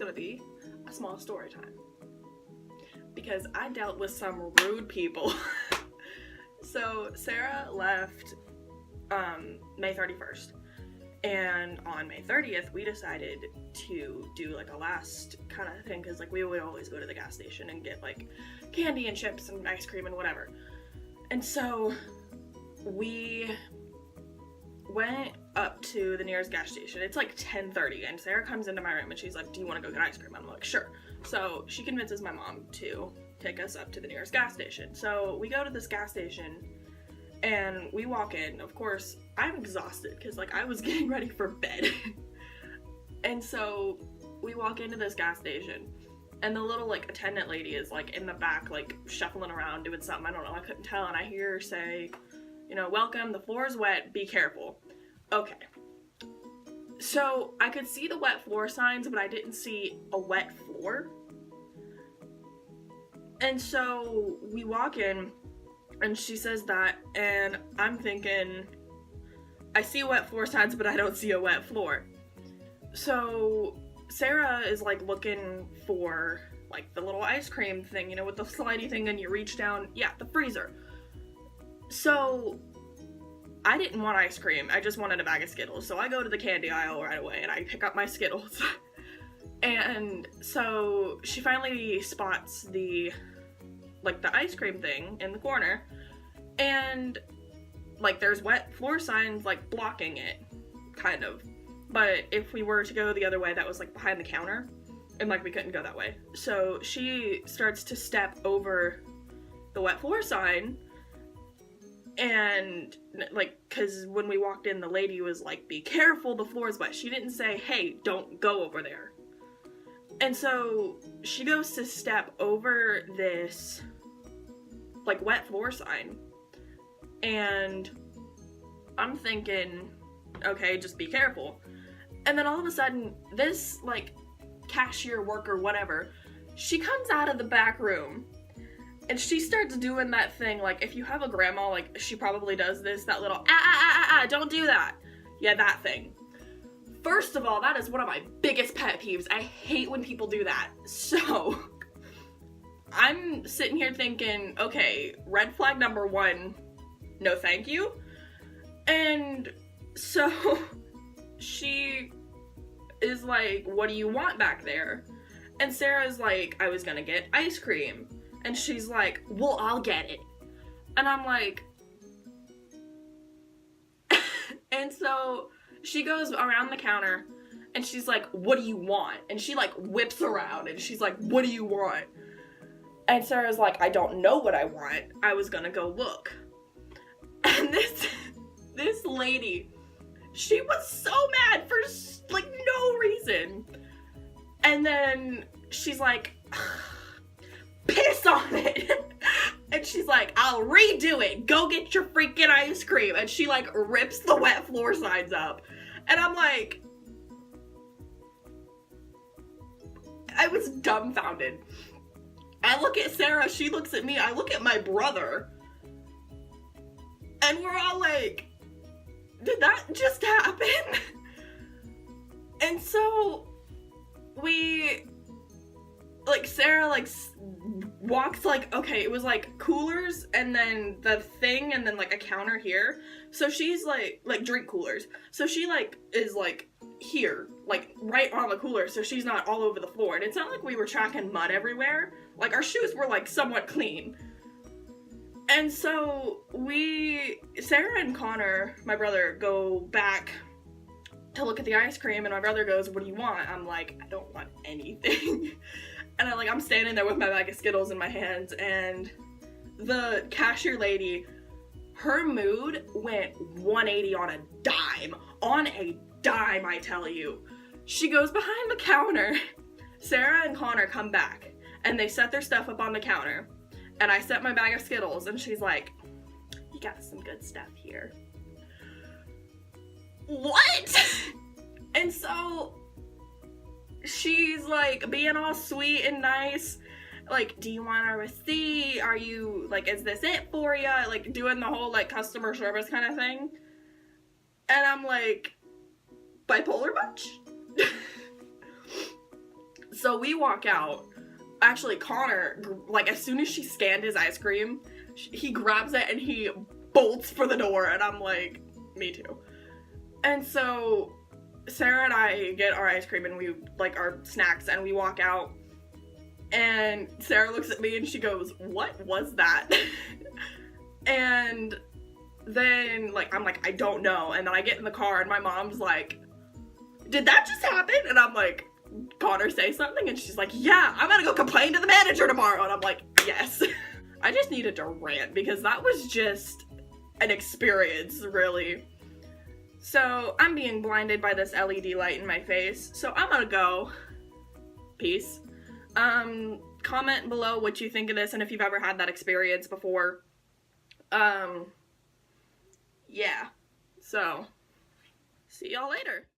gonna be a small story time. Because I dealt with some rude people. So Sarah left May 31st. And on May 30th, we decided to do like a last kind of thing, because like we would always go to the gas station and get like candy and chips and ice cream and whatever. And so we went up to the nearest gas station. It's like 10:30, and Sarah comes into my room and she's like, do you want to go get ice cream? I'm like, sure. So she convinces my mom to take us up to the nearest gas station. So we go to this gas station and we walk in. Of course, I'm exhausted because like I was getting ready for bed. And so we walk into this gas station and the little like attendant lady is like in the back like shuffling around doing something. I don't know, I couldn't tell, and I hear her say, you know, welcome, the floor is wet, be careful. Okay. So I could see the wet floor signs, but I didn't see a wet floor. And so we walk in and she says that, and I'm thinking, I see wet floor signs, but I don't see a wet floor. So Sarah is like looking for like the little ice cream thing, you know, with the slidey thing, and you reach down, yeah, the freezer. So I didn't want ice cream, I just wanted a bag of Skittles. So I go to the candy aisle right away and I pick up my Skittles. And so she finally spots the ice cream thing in the corner, and like there's wet floor signs like blocking it, kind of. But if we were to go the other way, that was like behind the counter, and like we couldn't go that way. So she starts to step over the wet floor sign, and like, cause when we walked in, the lady was like, be careful, the floor is wet. She didn't say, hey, don't go over there. And so she goes to step over this like wet floor sign, and I'm thinking, okay, just be careful. And then all of a sudden, this like cashier worker, whatever, she comes out of the back room and she starts doing that thing, like if you have a grandma, like she probably does this, that little don't do that. Yeah, that thing. First of all, that is one of my biggest pet peeves. I hate when people do that. So I'm sitting here thinking, okay, red flag number one, no thank you. And so she is like, what do you want back there? And Sarah's like, I was gonna get ice cream. And she's like, well, I'll get it. And I'm like, and so she goes around the counter and she's like, what do you want? And she like whips around and she's like, what do you want? And Sarah's like, I don't know what I want. I was gonna go look. And this lady, she was so mad for like no reason. And then she's like, piss on it. And she's like, I'll redo it. Go get your freaking ice cream. And she like rips the wet floor signs up. And I'm like, I was dumbfounded. I look at Sarah, she looks at me, I look at my brother. And we're all like, did that just happen? And so we, like, Sarah like walks like, okay, it was like coolers and then the thing and then like a counter here. So she's like drink coolers. So she like is like here, like right on the cooler, so she's not all over the floor. And it's not like we were tracking mud everywhere. Like our shoes were like somewhat clean. And so Sarah and Connor, my brother, go back to look at the ice cream, and my brother goes, what do you want? I'm like, I don't want anything. And I'm standing there with my bag of Skittles in my hands, and the cashier lady, her mood went 180 on a dime. On a dime, I tell you. She goes behind the counter. Sarah and Connor come back, and they set their stuff up on the counter. And I set my bag of Skittles, and she's like, you got some good stuff here. What? And so she's like being all sweet and nice, like, do you want a receipt? Are you like, is this it for you? Like doing the whole like customer service kind of thing. And I'm like, bipolar much? So we walk out. Actually, Connor, like, as soon as she scanned his ice cream, he grabs it and he bolts for the door, and I'm like, me too. And so Sarah and I get our ice cream and we, like, our snacks, and we walk out, and Sarah looks at me and she goes, what was that? And then, like, I'm like, I don't know. And then I get in the car and my mom's like, did that just happen? And I'm like, Connor say something? And she's like, yeah, I'm gonna go complain to the manager tomorrow. And I'm like, yes. I just needed to rant because that was just an experience, really. So I'm being blinded by this LED light in my face, so I'm gonna go. Peace. Comment below what you think of this and if you've ever had that experience before. Yeah. So, see y'all later.